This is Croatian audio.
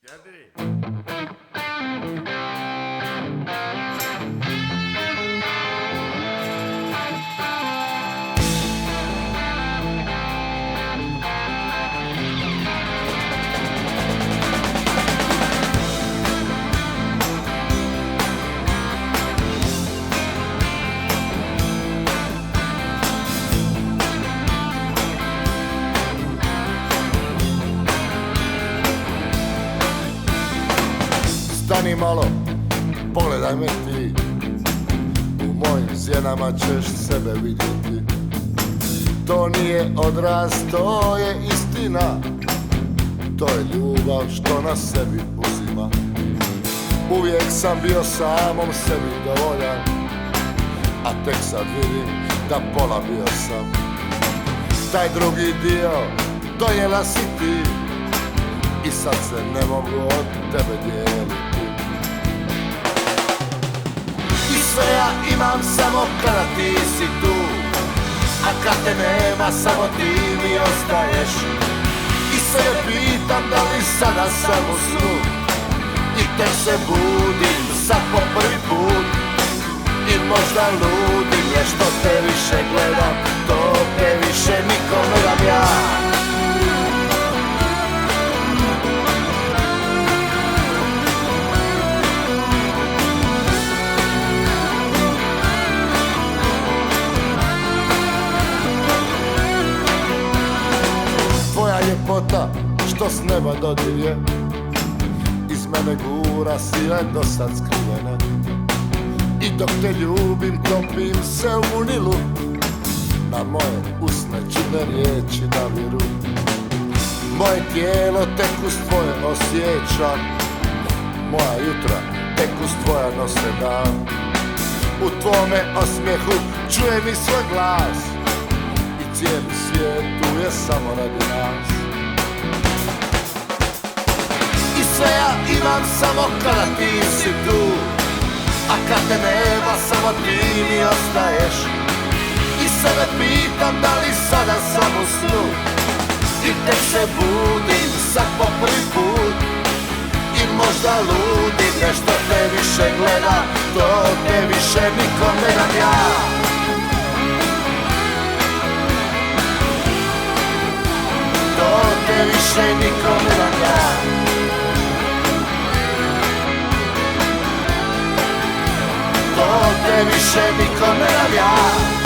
Kendini. Stani malo, pogledaj me ti, u mojim zjenama ćeš sebe vidjeti. To nije odraz, to je istina, to je ljubav što na sebi uzima. Uvijek sam bio samom sebi dovoljan, a tek sad vidim da pola bio sam. Taj drugi dio donijela si ti i sad se ne mogu od tebe dijeliti. I sve ja imam samo kada ti si tu, a kad te nema samo ti mi ostaješ. I sebe pitam da li sada sam u snu, i tek se budim sad po prvi put. I možda ludim je što te više gledam, to te više nikom ne dam ja. Tvoja ljepota što s neba dodirje, iz mene gura sile do sad skrivene. I dok te ljubim topim se u unilu, na moje usne čudne riječi naviru. Moje tijelo tek uz tvoje osjećam, moja jutra tek uz tvoja nose dan. U tvome osmijehu čujem i svoj glas, i cijeli svijet tu je samo radi nas. I sve ja imam samo kada ti si tu, a kad te nema samo ti mi ostaješ. I sebe pitam da li sada sam u snu, i tek se budim sad po prvi put. I možda ludim je što te više gleda, to te više nikom ne dam ja. To te više nikom ne dam ja. To te više nikom ne dam ja.